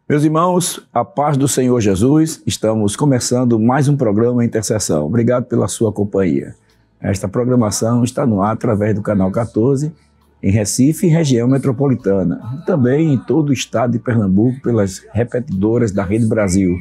Meus irmãos, a paz do Senhor Jesus, estamos começando mais um programa Intercessão. Obrigado pela sua companhia. Esta programação está no ar através do canal 14, em Recife e região metropolitana, e também em todo o estado de Pernambuco pelas repetidoras da Rede Brasil.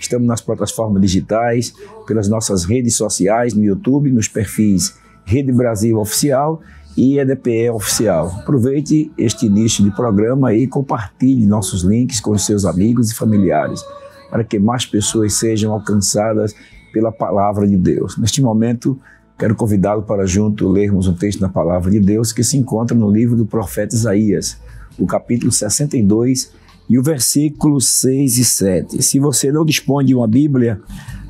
Estamos nas plataformas digitais, pelas nossas redes sociais, no YouTube, nos perfis Rede Brasil Oficial e EDPE Oficial. Aproveite este início de programa e compartilhe nossos links com os seus amigos e familiares, para que mais pessoas sejam alcançadas pela Palavra de Deus. Neste momento, quero convidá-lo para junto lermos um texto da Palavra de Deus que se encontra no livro do profeta Isaías, o capítulo 62 e o versículo 6 e 7. Se você não dispõe de uma Bíblia,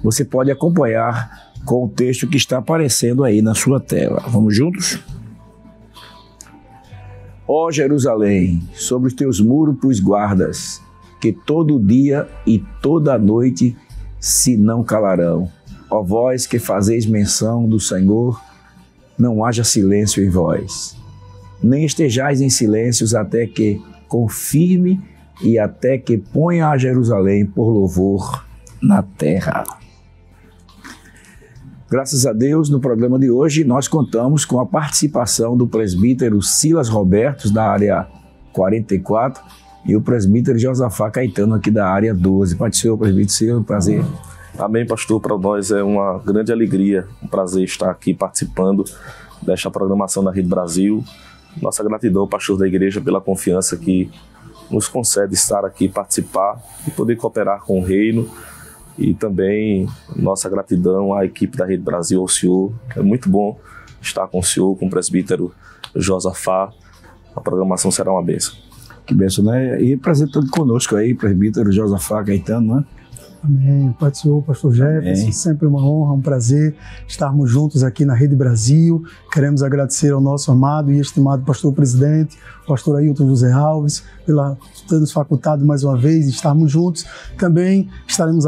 você pode acompanhar com o texto que está aparecendo aí na sua tela. Vamos juntos? Ó Jerusalém, sobre os teus muros pus guardas, que todo dia e toda noite se não calarão. Ó vós que fazeis menção do Senhor, não haja silêncio em vós. Nem estejais em silêncios até que confirme e até que ponha a Jerusalém por louvor na terra. Graças a Deus, no programa de hoje, nós contamos com a participação do presbítero Silas Robertos, da área 44, e o presbítero Josafá Caetano, aqui da área 12. Pode ser o presbítero Silas, um prazer. Amém, pastor. Para nós é uma grande alegria, um prazer estar aqui participando desta programação da Rede Brasil. Nossa gratidão ao pastor da igreja pela confiança que nos concede estar aqui, participar e poder cooperar com o reino. E também nossa gratidão à equipe da Rede Brasil, ao senhor. É muito bom estar com o senhor, com o presbítero Josafá. A programação será uma bênção. Que bênção, né? E apresentando conosco aí, presbítero Josafá Caetano, né? Amém. Pai do Senhor, pastor Jefferson, sempre uma honra, um prazer estarmos juntos aqui na Rede Brasil. Queremos agradecer ao nosso amado e estimado pastor presidente, pastor Ailton José Alves, pela ter nos facultado mais uma vez estarmos juntos. Também estamos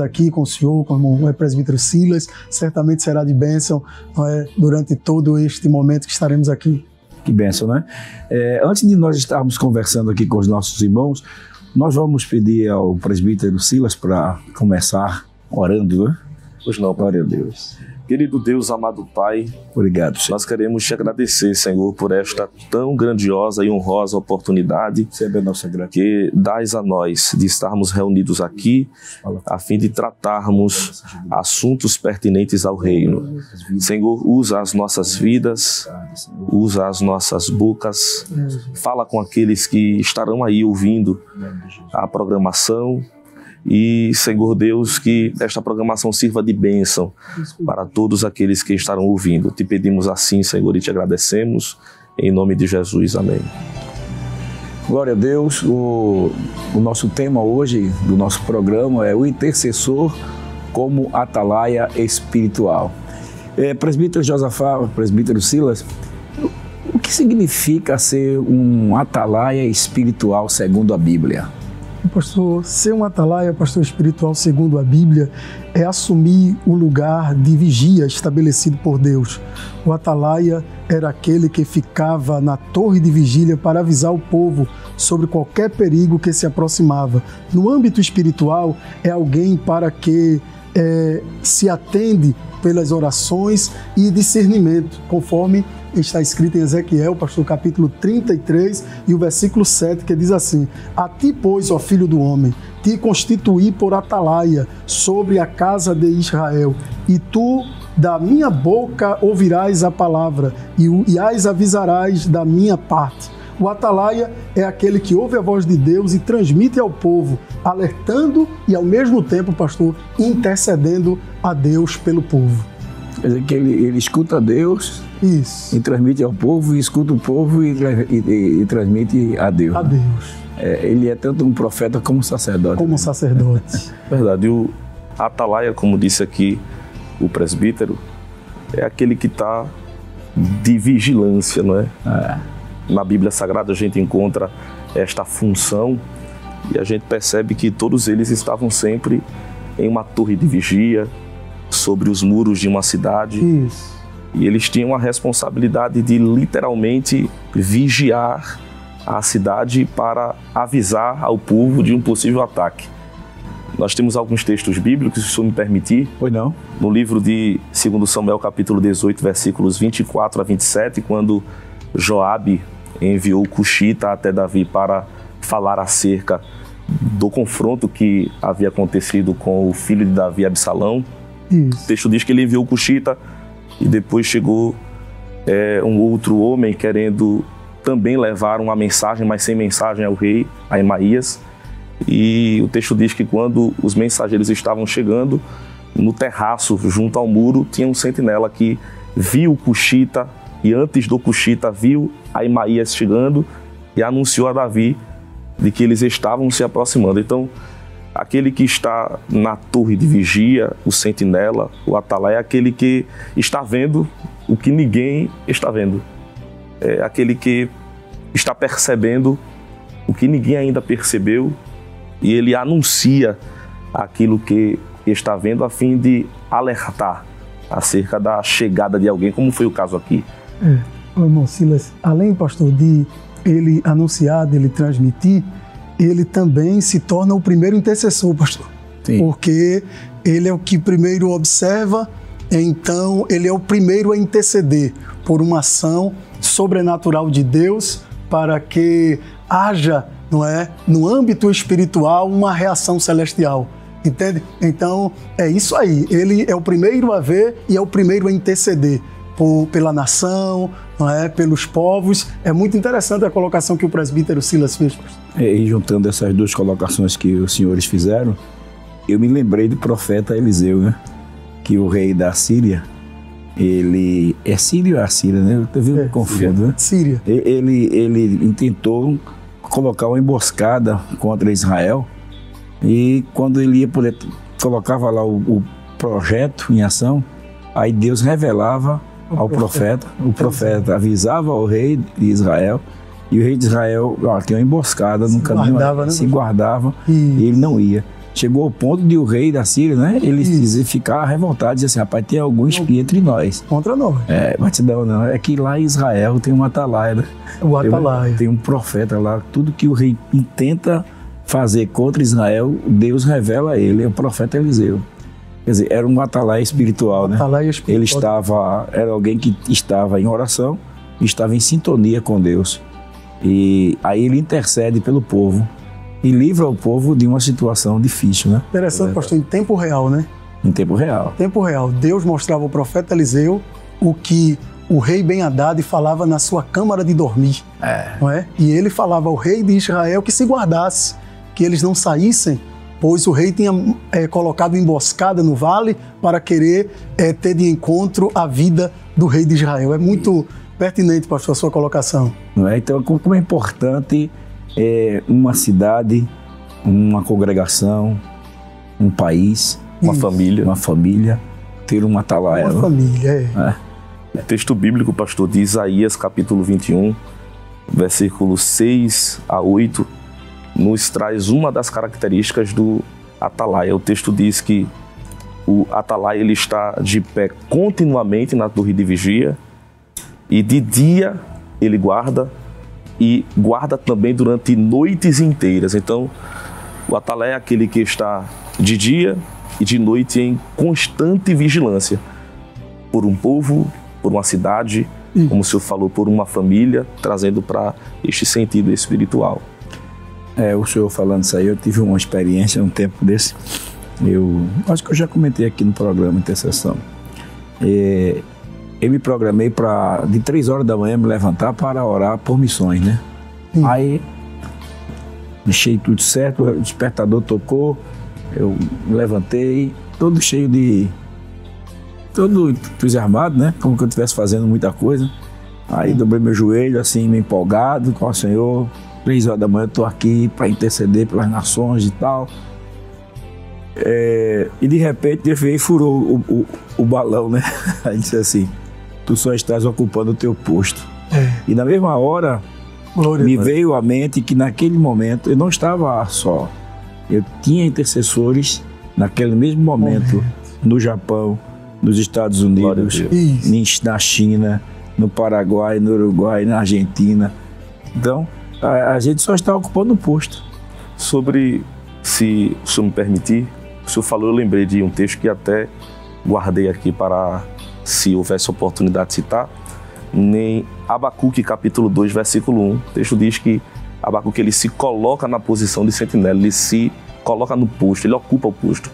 aqui com o senhor, com o irmão presbítero Silas. Certamente será de bênção durante todo este momento que estaremos aqui. Que bênção, né? Antes de nós estarmos conversando aqui com os nossos irmãos, nós vamos pedir ao presbítero Silas para começar orando, né? Pois não, glória a Deus. Querido Deus, amado Pai, obrigado, Senhor. Nós queremos te agradecer, Senhor, por esta tão grandiosa e honrosa oportunidade que dás a nós de estarmos reunidos aqui a fim de tratarmos assuntos pertinentes ao reino. Senhor, usa as nossas vidas, usa as nossas bocas, fala com aqueles que estarão aí ouvindo a programação. E, Senhor Deus, que esta programação sirva de bênção para todos aqueles que estarão ouvindo. Te pedimos assim, Senhor, e te agradecemos, em nome de Jesus. Amém. Glória a Deus. O nosso tema hoje do nosso programa é o intercessor como atalaia espiritual. Presbítero Josafá, presbítero Silas, o que significa ser um atalaia espiritual segundo a Bíblia? Pastor, ser um atalaia, pastor espiritual segundo a Bíblia, é assumir o lugar de vigia estabelecido por Deus. O atalaia era aquele que ficava na torre de vigília para avisar o povo sobre qualquer perigo que se aproximava. No âmbito espiritual, é alguém para que se atende pelas orações e discernimento, conforme está escrito em Ezequiel, pastor, capítulo 33 e o versículo 7, que diz assim: a ti, pois, ó filho do homem, te constituí por atalaia sobre a casa de Israel, e tu da minha boca ouvirás a palavra, e as avisarás da minha parte. O atalaia é aquele que ouve a voz de Deus e transmite ao povo, alertando e ao mesmo tempo, pastor, intercedendo a Deus pelo povo. Quer dizer que ele escuta Deus. Isso. E transmite ao povo, e escuta o povo e transmite a Deus. A Deus. Ele é tanto um profeta como um sacerdote. Como um sacerdote. Verdade. O atalaia, como disse aqui o presbítero, é aquele que está de vigilância, não é? Na Bíblia Sagrada a gente encontra esta função e a gente percebe que todos eles estavam sempre em uma torre de vigia, sobre os muros de uma cidade. Isso. E eles tinham a responsabilidade de literalmente vigiar à cidade para avisar ao povo de um possível ataque. Nós temos alguns textos bíblicos, se o senhor me permitir. Pois não. No livro de 2 Samuel, capítulo 18, versículos 24 a 27, quando Joabe enviou Cuxita até Davi para falar acerca do confronto que havia acontecido com o filho de Davi, Absalão. Isso. O texto diz que ele enviou Cuxita e depois chegou um outro homem querendo também levar uma mensagem, mas sem mensagem ao rei, a Emaías. E o texto diz que quando os mensageiros estavam chegando, no terraço, junto ao muro, tinha um sentinela que viu Cuxita e antes do Cuxita viu a Emaías chegando e anunciou a Davi de que eles estavam se aproximando. Então, aquele que está na torre de vigia, o sentinela, o atalaia, é aquele que está vendo o que ninguém está vendo. É aquele que está percebendo o que ninguém ainda percebeu e ele anuncia aquilo que está vendo a fim de alertar acerca da chegada de alguém, como foi o caso aqui. Irmão Silas, além, pastor, de ele anunciar, de ele transmitir, ele também se torna o primeiro intercessor, pastor. Sim. Porque ele é o que primeiro observa, então ele é o primeiro a interceder por uma ação sobrenatural de Deus para que haja, não é, no âmbito espiritual, uma reação celestial. Entende? Então, é isso aí. Ele é o primeiro a ver e é o primeiro a interceder pela nação, não é? Pelos povos. É muito interessante a colocação que o presbítero Silas fez. E juntando essas duas colocações que os senhores fizeram, eu me lembrei do profeta Eliseu, né? Que o rei da Síria, ele... É Síria ou é Assíria, né? Eu me confundo, né? Síria. Ele intentou colocar uma emboscada contra Israel e quando ele ia poder, colocava lá o projeto em ação, aí Deus revelava ao profeta, o profeta avisava ao rei de Israel e o rei de Israel tinha uma emboscada no caminho, se guardava e ele não ia. Chegou ao ponto de o rei da Síria, né? Ele ficar revoltado, dizer assim, rapaz, tem algum espia entre nós. Contra nós. Mas não, é que lá em Israel tem um atalaia, né? O atalaia. Tem um profeta lá, tudo que o rei tenta fazer contra Israel, Deus revela a ele, é o profeta Eliseu. Quer dizer, era um atalaia espiritual, né? Atalaia espiritual. Era alguém que estava em oração, estava em sintonia com Deus. E aí ele intercede pelo povo e livra o povo de uma situação difícil, né? Interessante, pastor, em tempo real, né? Em tempo real. Tempo real. Deus mostrava ao profeta Eliseu o que o rei Ben-Hadad falava na sua câmara de dormir, não é? E ele falava ao rei de Israel que se guardasse, que eles não saíssem, pois o rei tinha colocado emboscada no vale para querer ter de encontro a vida do rei de Israel. É muito pertinente, pastor, a sua colocação. Não é? Então, como é importante uma cidade, uma congregação, um país, uma família, ter uma atalaia. Uma família, O texto bíblico, pastor, de Isaías, capítulo 21, versículos 6 a 8, nos traz uma das características do atalaia. O texto diz que o atalaia ele está de pé continuamente na torre de vigia e de dia ele guarda e guarda também durante noites inteiras. Então, o atalaia é aquele que está de dia e de noite em constante vigilância por um povo, por uma cidade, como o senhor falou, por uma família, trazendo para este sentido espiritual. O senhor falando isso aí, eu tive uma experiência um tempo desse. Eu acho que eu já comentei aqui no programa Intercessão. Eu me programei para, de 3 horas da manhã, me levantar para orar por missões, né? Aí, deixei tudo certo, o despertador tocou, eu me levantei, todo cheio todo entusiasmado, né? Como que eu estivesse fazendo muita coisa. Aí dobrei meu joelho, assim, meio empolgado com o Senhor. 3 horas da manhã eu estou aqui para interceder pelas nações e tal. E de repente ele veio e furou o balão, né? Aí disse assim, tu só estás ocupando o teu posto. E na mesma hora me veio à mente que naquele momento eu não estava só. Eu tinha intercessores naquele mesmo momento no Japão, nos Estados Unidos, na China, no Paraguai, no Uruguai, na Argentina. Então, A gente só está ocupando o posto. Sobre, se o senhor me permitir, o senhor falou, eu lembrei de um texto que até guardei aqui para, se houvesse oportunidade de citar, em Abacuque capítulo 2, versículo 1. O texto diz que Abacuque ele se coloca na posição de sentinela, ele se coloca no posto, ele ocupa o posto.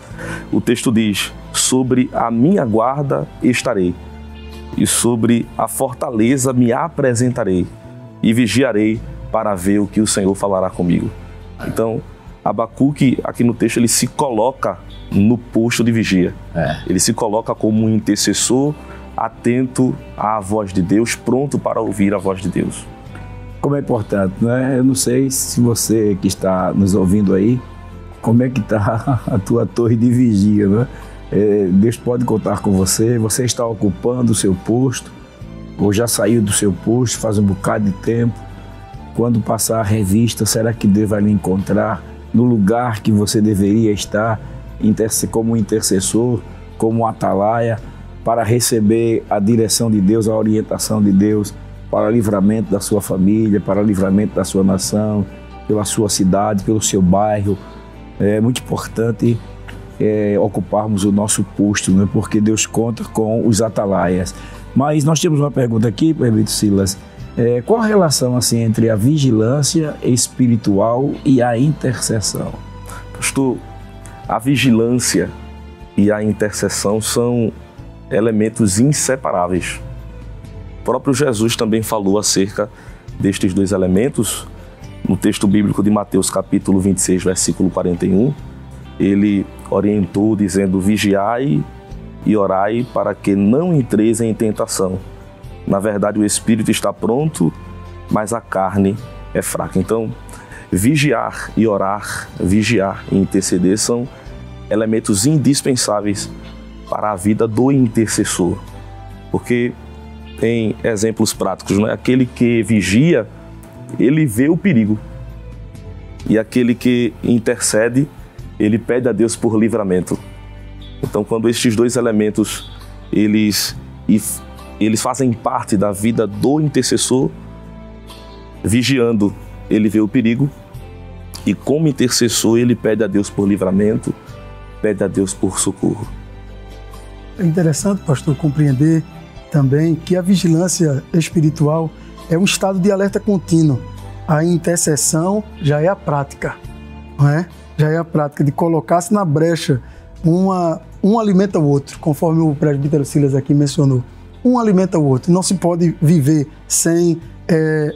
O texto diz, sobre a minha guarda estarei, e sobre a fortaleza me apresentarei, e vigiarei para ver o que o Senhor falará comigo. Então, Abacuque, aqui no texto, ele se coloca no posto de vigia. Ele se coloca como um intercessor, atento à voz de Deus, pronto para ouvir a voz de Deus. Como é importante, né? Eu não sei se você que está nos ouvindo aí, como é que está a tua torre de vigia, né? Deus pode contar com você, você está ocupando o seu posto, ou já saiu do seu posto faz um bocado de tempo. Quando passar a revista, será que Deus vai lhe encontrar no lugar que você deveria estar, como intercessor, como atalaia, para receber a direção de Deus, a orientação de Deus, para o livramento da sua família, para o livramento da sua nação, pela sua cidade, pelo seu bairro? É muito importante ocuparmos o nosso posto, né? Porque Deus conta com os atalaias. Mas nós temos uma pergunta aqui, permite, Silas. Qual a relação assim, entre a vigilância espiritual e a intercessão? Pastor, a vigilância e a intercessão são elementos inseparáveis. O próprio Jesus também falou acerca destes dois elementos. No texto bíblico de Mateus capítulo 26, versículo 41, ele orientou dizendo, vigiai e orai para que não entreis em tentação. Na verdade, o espírito está pronto, mas a carne é fraca. Então, vigiar e orar, vigiar e interceder são elementos indispensáveis para a vida do intercessor. Porque tem exemplos práticos, não é? Aquele que vigia, ele vê o perigo. E aquele que intercede, ele pede a Deus por livramento. Então, quando estes dois elementos, eles fazem parte da vida do intercessor, vigiando, ele vê o perigo, e como intercessor, ele pede a Deus por livramento, pede a Deus por socorro. É interessante, pastor, compreender também que a vigilância espiritual é um estado de alerta contínuo. A intercessão já é a prática, não é? Já é a prática de colocar-se na brecha. Um alimenta o outro, conforme o presbítero Silas aqui mencionou. Um alimenta o outro. Não se pode viver sem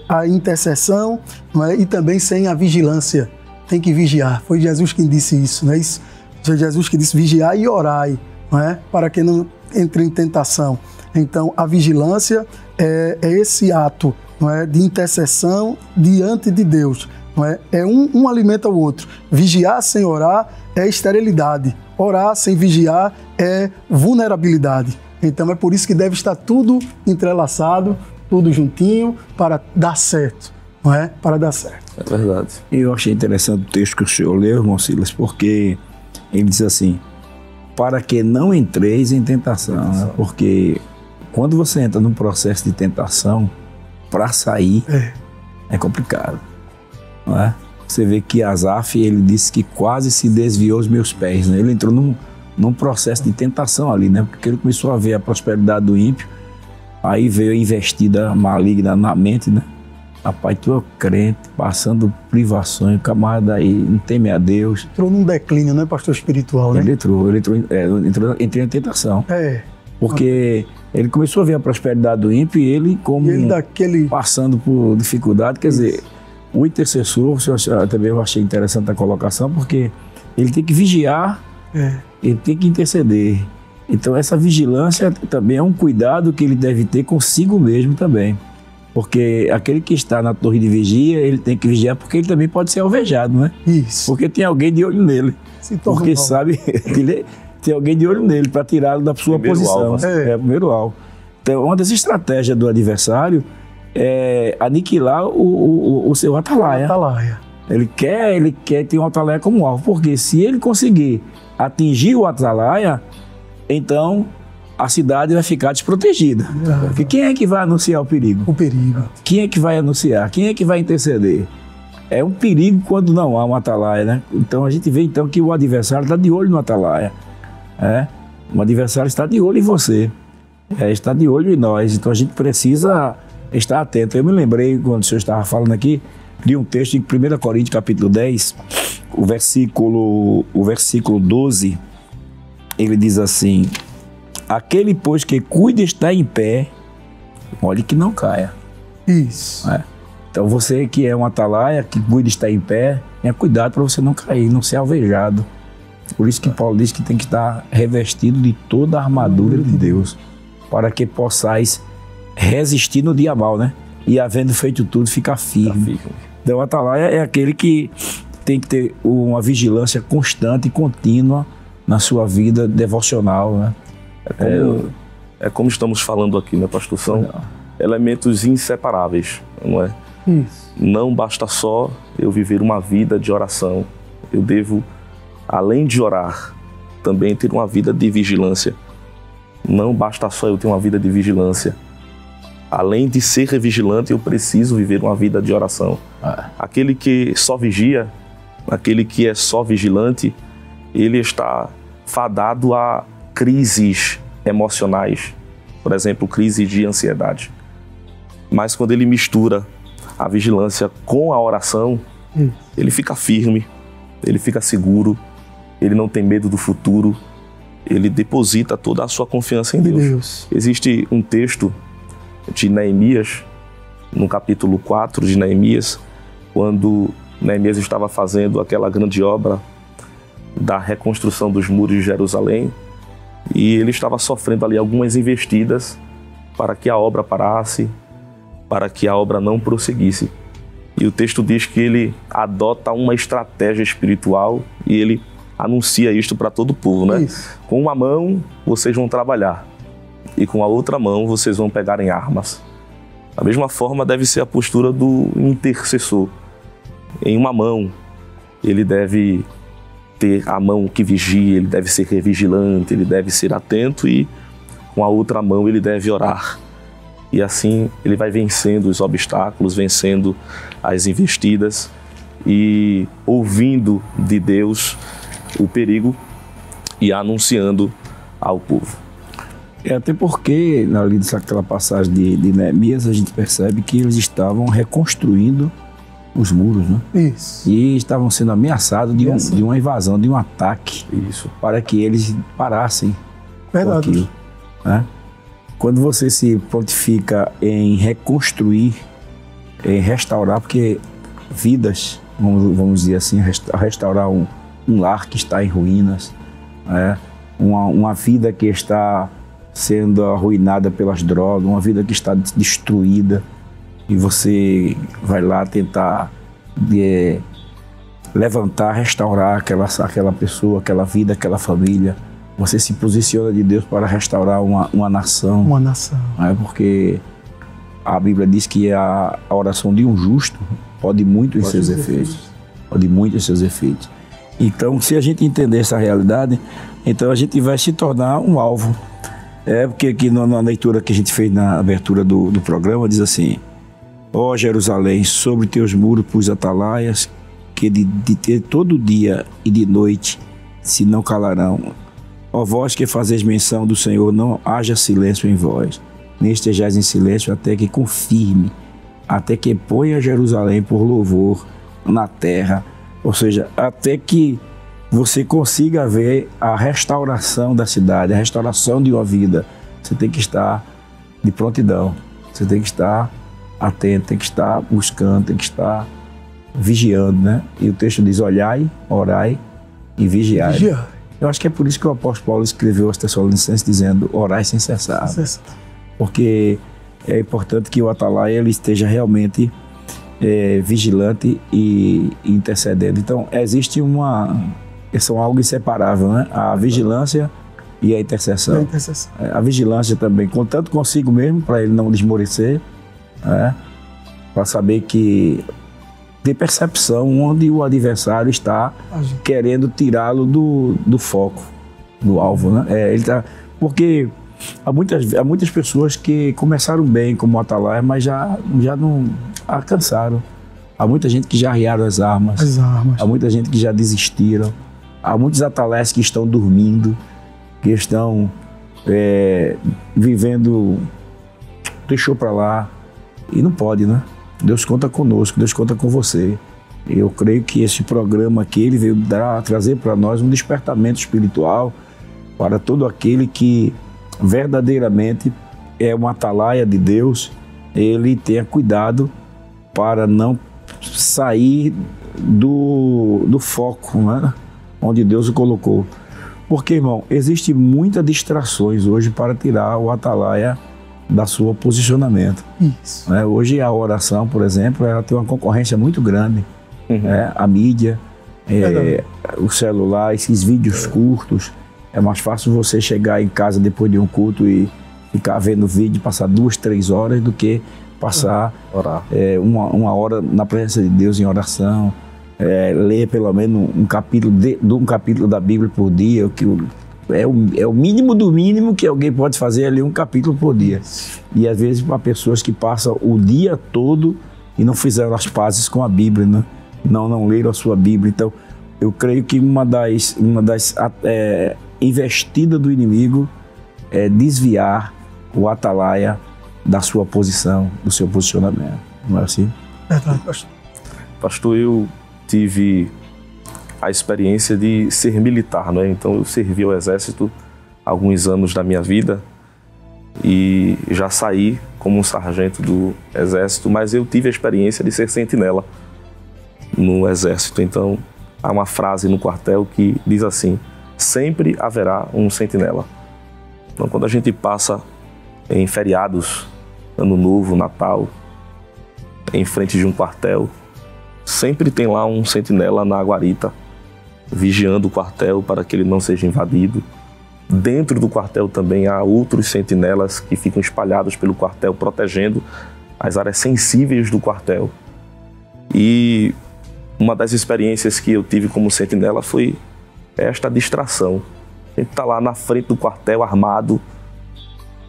a intercessão, não é? E também sem a vigilância. Tem que vigiar. Foi Jesus quem disse isso, não é isso? Foi Jesus que disse vigiai e orai, não é? Para que não entre em tentação. Então, a vigilância é esse ato, não é? De intercessão diante de Deus. Não é? Um alimenta o outro. Vigiar sem orar é esterilidade. Orar sem vigiar é vulnerabilidade. Então é por isso que deve estar tudo entrelaçado, tudo juntinho, para dar certo. Não é? Para dar certo. É verdade. Eu achei interessante o texto que o senhor leu, irmão Silas, porque ele diz assim, para que não entreis em tentação. Né? Porque quando você entra num processo de tentação, para sair é complicado. Não é? Você vê que Asaf, ele disse que quase se desviou os meus pés, né? Ele entrou num processo de tentação ali, né? Porque ele começou a ver a prosperidade do ímpio, aí veio a investida maligna na mente, né? Rapaz, tu é crente, passando privações, o camarada aí não teme a Deus. Entrou num declínio, não é, pastor espiritual, né? Ele entrou em tentação. Porque ele começou a ver a prosperidade do ímpio e ele passando por dificuldade, quer dizer... O intercessor, também eu achei interessante a colocação, porque ele tem que vigiar, ele tem que interceder. Então essa vigilância também é um cuidado que ele deve ter consigo mesmo também. Porque aquele que está na torre de vigia, ele tem que vigiar porque ele também pode ser alvejado, né? Isso. Porque tem alguém de olho nele. Porque sabe que tem alguém de olho nele para tirá-lo da sua posição. Alvo. É o primeiro alvo. Então uma das estratégias do adversário aniquilar o seu atalaia. Ele quer ter um atalaia como alvo, porque se ele conseguir atingir o atalaia, então a cidade vai ficar desprotegida. Porque quem é que vai anunciar o perigo? O perigo. Quem é que vai anunciar? Quem é que vai interceder? É um perigo quando não há uma atalaia, né? Então a gente vê então que o adversário está de olho no atalaia. O adversário está de olho em você. Está de olho em nós. Então a gente precisa estar atento. Eu me lembrei, quando o senhor estava falando aqui, de um texto em 1 Coríntios, capítulo 10, o versículo 12, ele diz assim: aquele, pois, que cuida está em pé, olhe que não caia. Isso. Então você que é um atalaia, que cuida estar em pé, tenha cuidado para você não cair, não ser alvejado. Por isso que Paulo diz que tem que estar revestido de toda a armadura de Deus, para que possais resistir no dia mal, né? E havendo feito tudo, ficar firme. Então o atalaia é aquele que tem que ter uma vigilância constante e contínua na sua vida devocional, né? É como estamos falando aqui, né, pastor? São elementos inseparáveis, não é? Isso. Não basta só eu viver uma vida de oração. Eu devo, além de orar, também ter uma vida de vigilância. Não basta só eu ter uma vida de vigilância. Além de ser vigilante, eu preciso viver uma vida de oração. Aquele que só vigia, aquele que é só vigilante, ele está fadado a crises emocionais. Por exemplo, crise de ansiedade. Mas quando ele mistura a vigilância com a oração, ele fica firme, ele fica seguro, ele não tem medo do futuro, ele deposita toda a sua confiança em Deus. Existe um texto de Neemias, no capítulo 4 de Neemias, quando Neemias estava fazendo aquela grande obra da reconstrução dos muros de Jerusalém, e ele estava sofrendo ali algumas investidas para que a obra parasse, para que a obra não prosseguisse. E o texto diz que ele adota uma estratégia espiritual e ele anuncia isto para todo o povo, né? Isso. Com uma mão vocês vão trabalhar e com a outra mão vocês vão pegar em armas. Da mesma forma deve ser a postura do intercessor. Em uma mão ele deve ter a mão que vigia, ele deve ser vigilante, ele deve ser atento, e com a outra mão ele deve orar. E assim ele vai vencendo os obstáculos, vencendo as investidas e ouvindo de Deus o perigo e anunciando ao povo. Até porque, ali naquela passagem de Neemias, a gente percebe que eles estavam reconstruindo os muros, né? Isso. E estavam sendo ameaçados de uma invasão, de um ataque. Isso. Para que eles parassem com aquilo, né? Quando você se prontifica em reconstruir, em restaurar, porque vidas, vamos dizer assim, restaurar um lar que está em ruínas, né? Uma vida que está sendo arruinada pelas drogas, uma vida que está destruída, e você vai lá tentar levantar, restaurar aquela pessoa, aquela vida, aquela família. Você se posiciona de Deus para restaurar uma nação. Uma nação. É porque a Bíblia diz que a oração de um justo pode muito em seus efeitos. Pode muito em seus efeitos. Então, se a gente entender essa realidade, então a gente vai se tornar um alvo. Porque aqui na leitura que a gente fez na abertura do programa, diz assim: ó Jerusalém, sobre teus muros pus atalaias, que de ter todo dia e de noite se não calarão. Ó vós que fazeis menção do Senhor, não haja silêncio em vós, nem estejais em silêncio até que confirme, até que ponha Jerusalém por louvor na terra. Ou seja, até que você consiga ver a restauração da cidade, a restauração de uma vida. Você tem que estar de prontidão, você tem que estar atento, tem que estar buscando, tem que estar vigiando, né? E o texto diz: olhai, orai e vigiai. Eu acho que é por isso que o apóstolo Paulo escreveu aos Tessalonicenses dizendo: orai sem cessar. Porque é importante que o atalaia ele esteja realmente vigilante e intercedendo. Então, existe são algo inseparável, né? A vigilância e a intercessão. A vigilância também, tanto consigo mesmo, para ele não desmorecer, né? Para saber que ter percepção onde o adversário está querendo tirá-lo do foco, do alvo, né? Porque Há muitas pessoas que começaram bem como atalaia, mas já não alcançaram. Há muita gente que já arriaram as armas. Há muita gente que já desistiram. Há muitos atalaias que estão dormindo, que estão vivendo, deixou para lá. E não pode, né? Deus conta conosco, Deus conta com você. Eu creio que esse programa aqui, ele veio trazer para nós um despertamento espiritual para todo aquele que verdadeiramente é um atalaia de Deus. Ele tenha cuidado para não sair do foco, né? Onde Deus o colocou. Porque, irmão, existem muitas distrações hoje para tirar o atalaia da sua posicionamento. Isso. Hoje a oração, por exemplo, ela tem uma concorrência muito grande. A mídia, o celular, esses vídeos curtos. É mais fácil você chegar em casa depois de um culto e ficar vendo vídeo, passar 2, 3 horas, do que passar uma hora na presença de Deus em oração, ler pelo menos um capítulo da Bíblia por dia, que é o mínimo do mínimo que alguém pode fazer ali, um capítulo por dia. E às vezes para pessoas que passam o dia todo e não fizeram as pazes com a Bíblia, né? Não leram a sua Bíblia. Então, eu creio que uma das investidas do inimigo é desviar o atalaia da sua posição, do seu posicionamento. Não é assim? Pastor, eu tive a experiência de ser militar, não é? Então, eu servi ao Exército há alguns anos da minha vida e já saí como um sargento do Exército, mas eu tive a experiência de ser sentinela no Exército. Então, há uma frase no quartel que diz assim: sempre haverá um sentinela. Então, quando a gente passa em feriados, Ano Novo, Natal, em frente de um quartel, sempre tem lá um sentinela na guarita, vigiando o quartel para que ele não seja invadido. Dentro do quartel também há outros sentinelas que ficam espalhados pelo quartel, protegendo as áreas sensíveis do quartel. E uma das experiências que eu tive como sentinela foi esta distração. A gente está lá na frente do quartel, armado,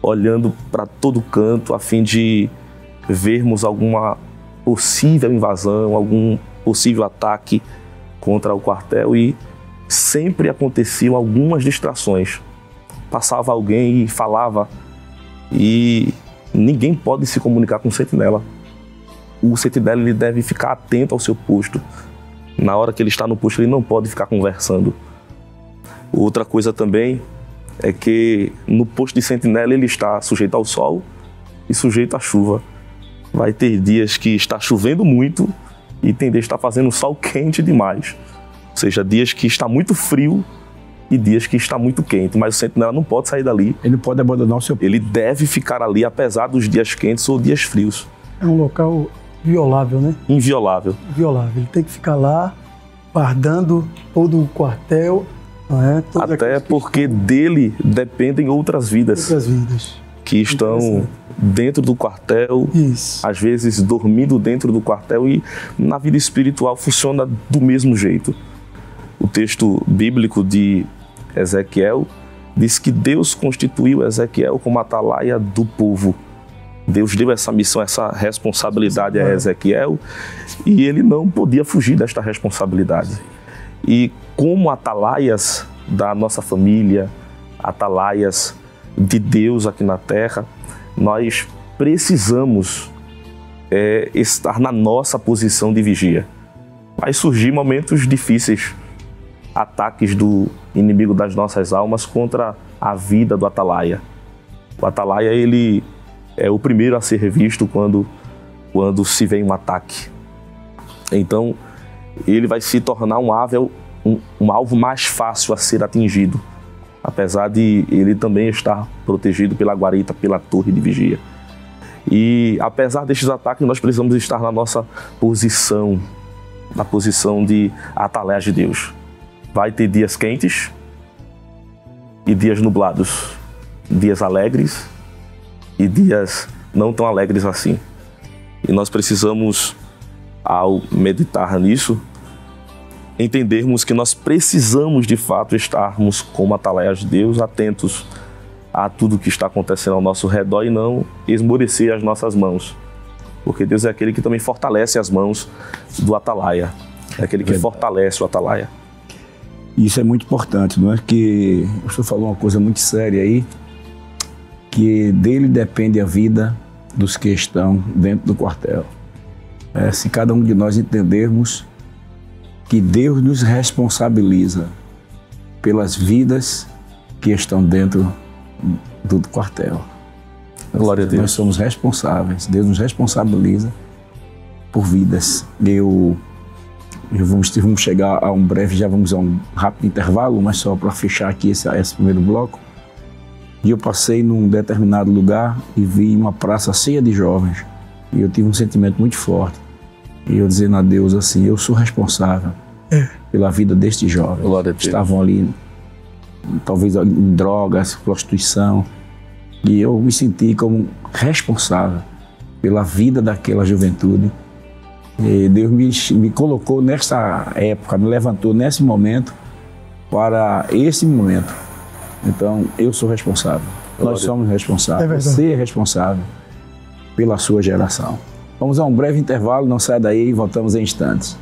olhando para todo canto, a fim de vermos alguma possível invasão, algum possível ataque contra o quartel, e sempre aconteciam algumas distrações. Passava alguém e falava, e ninguém pode se comunicar com o sentinela. O sentinela, ele deve ficar atento ao seu posto. Na hora que ele está no posto, ele não pode ficar conversando. Outra coisa também é que no posto de sentinela ele está sujeito ao sol e sujeito à chuva. Vai ter dias que está chovendo muito e tem dias que está fazendo sol quente demais. Ou seja, dias que está muito frio e dias que está muito quente, mas o sentinela não pode sair dali. Ele não pode abandonar o seu posto. Ele deve ficar ali apesar dos dias quentes ou dias frios. É um local violável, né? Inviolável. Inviolável. Ele tem que ficar lá, guardando todo o quartel, não é? Até porque dele dependem outras vidas. Outras vidas. Que estão dentro do quartel, isso, às vezes dormindo dentro do quartel, e na vida espiritual funciona do mesmo jeito. O texto bíblico de Ezequiel diz que Deus constituiu Ezequiel como atalaia do povo. Deus deu essa missão, essa responsabilidade a Ezequiel, e ele não podia fugir desta responsabilidade. E como atalaias da nossa família, atalaias de Deus aqui na terra, nós precisamos estar na nossa posição de vigia. Vai surgir momentos difíceis, ataques do inimigo das nossas almas contra a vida do atalaia. O atalaia, ele é o primeiro a ser visto quando se vê um ataque. Então, ele vai se tornar um alvo mais fácil a ser atingido, apesar de ele também estar protegido pela guarita, pela torre de vigia. E apesar destes ataques, nós precisamos estar na nossa posição, na posição de atalaias de Deus. Vai ter dias quentes e dias nublados, dias alegres e dias não tão alegres assim. E nós precisamos, ao meditar nisso, entendermos que nós precisamos de fato estarmos como atalaias de Deus, atentos a tudo que está acontecendo ao nosso redor e não esmorecer as nossas mãos. Porque Deus é aquele que também fortalece as mãos do atalaia. É aquele que fortalece o atalaia. Isso é muito importante, não é? Que o senhor falou uma coisa muito séria aí, que dele depende a vida dos que estão dentro do quartel. Se cada um de nós entendermos que Deus nos responsabiliza pelas vidas que estão dentro do quartel. Glória a Deus. Nós somos responsáveis, Deus nos responsabiliza por vidas. Vamos chegar a um breve, já vamos a um rápido intervalo, mas só para fechar aqui esse primeiro bloco. E eu passei num determinado lugar e vi uma praça cheia de jovens. E eu tive um sentimento muito forte. E eu dizendo a Deus assim, eu sou responsável pela vida destes jovens. Glória a Deus. Estavam ali, talvez em drogas, prostituição. E eu me senti como responsável pela vida daquela juventude. E Deus me colocou nessa época, me levantou nesse momento para esse momento. Então, eu sou responsável. Nós somos responsáveis. Você é responsável pela sua geração. Vamos a um breve intervalo, não saia daí e voltamos em instantes.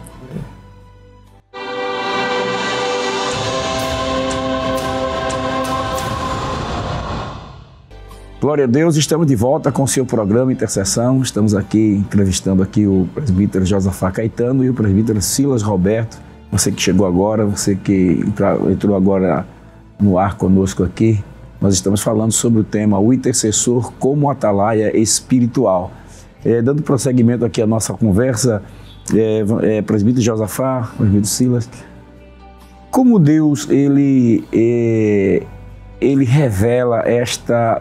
Glória a Deus, estamos de volta com o seu programa Intercessão. Estamos aqui entrevistando aqui o presbítero Josafá Caetano e o presbítero Silas Roberto. Você que chegou agora, você que entrou agora no ar conosco aqui, nós estamos falando sobre o tema o intercessor como atalaia espiritual. Dando prosseguimento aqui à nossa conversa, presbítero Josafá, presbítero Silas, como Deus ele revela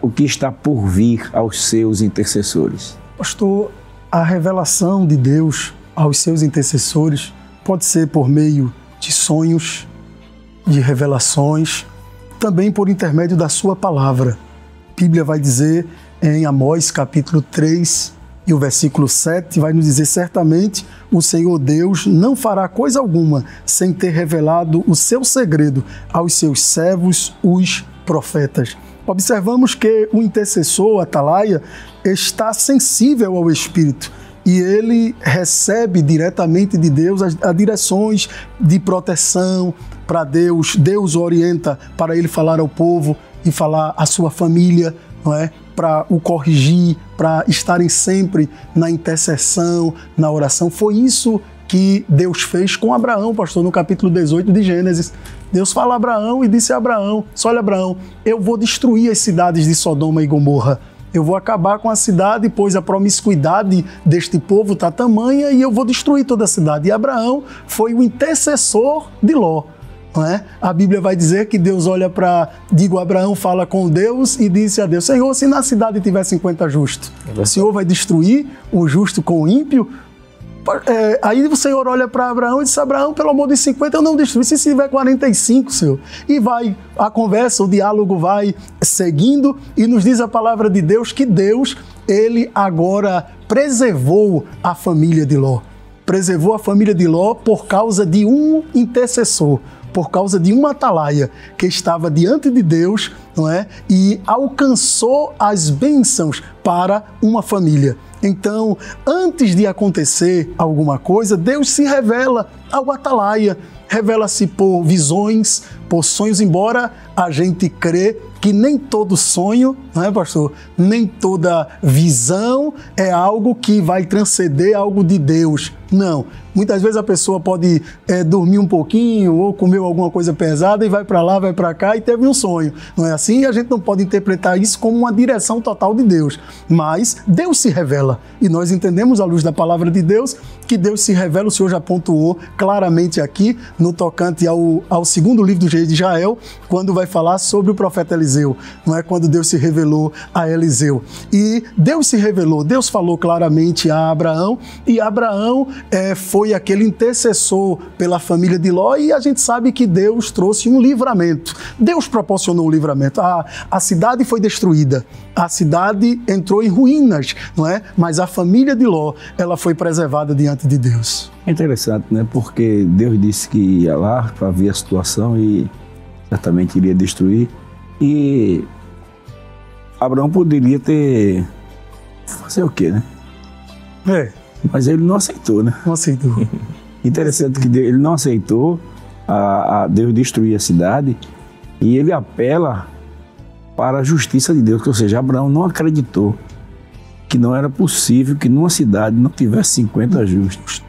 o que está por vir aos seus intercessores? Pastor, a revelação de Deus aos seus intercessores pode ser por meio de sonhos, de revelações, também por intermédio da sua palavra. A Bíblia vai dizer em Amós capítulo 3 e o versículo 7, vai nos dizer: certamente o Senhor Deus não fará coisa alguma sem ter revelado o seu segredo aos seus servos, os profetas. Observamos que o intercessor, o atalaia, está sensível ao Espírito e ele recebe diretamente de Deus as direções de proteção para Deus. Deus o orienta para ele falar ao povo e falar à sua família, não é? Para o corrigir, para estarem sempre na intercessão, na oração. Foi isso que Deus fez com Abraão, pastor, no capítulo 18 de Gênesis. Deus fala a Abraão e disse a Abraão: olha, Abraão, eu vou destruir as cidades de Sodoma e Gomorra. Eu vou acabar com a cidade, pois a promiscuidade deste povo está tamanha e eu vou destruir toda a cidade. E Abraão foi o intercessor de Ló. Não é? A Bíblia vai dizer que Deus olha para... Abraão fala com Deus e disse a Deus: Senhor, se na cidade tiver 50 justos, o Senhor vai destruir o justo com o ímpio? Aí o Senhor olha para Abraão e diz: Abraão, pelo amor de 50 eu não destruí, se tiver 45, Senhor. E vai a conversa, o diálogo vai seguindo e nos diz a palavra de Deus que Deus, ele agora preservou a família de Ló. Preservou a família de Ló por causa de um intercessor, por causa de uma atalaia que estava diante de Deus, não é? E alcançou as bênçãos para uma família. Então, antes de acontecer alguma coisa, Deus se revela ao atalaia, revela-se por visões, por sonhos, embora a gente crê que nem todo sonho, não é, pastor? Nem toda visão é algo que vai transcender algo de Deus. Não. Muitas vezes a pessoa pode dormir um pouquinho ou comer alguma coisa pesada e vai para lá, vai para cá e teve um sonho. Não é assim? E a gente não pode interpretar isso como uma direção total de Deus. Mas Deus se revela. E nós entendemos, à luz da palavra de Deus, que Deus se revela. O Senhor já pontuou claramente aqui no tocante ao segundo livro do Reis de Israel, quando vai falar sobre o profeta Eliseu. Não é? Quando Deus se revelou a Eliseu. E Deus se revelou, Deus falou claramente a Abraão, e Abraão foi aquele intercessor pela família de Ló, e a gente sabe que Deus trouxe um livramento. Deus proporcionou um livramento. A cidade foi destruída, a cidade entrou em ruínas, não é? Mas a família de Ló, ela foi preservada diante de Deus. É interessante, né? Porque Deus disse que ia lá para ver a situação e certamente iria destruir. E Abraão poderia ter... fazer o quê, né? Mas ele não aceitou, né? Não aceitou. Interessante que ele não aceitou a Deus destruir a cidade e ele apela para a justiça de Deus, ou seja, Abraão não acreditou que não era possível que numa cidade não tivesse 50 justos.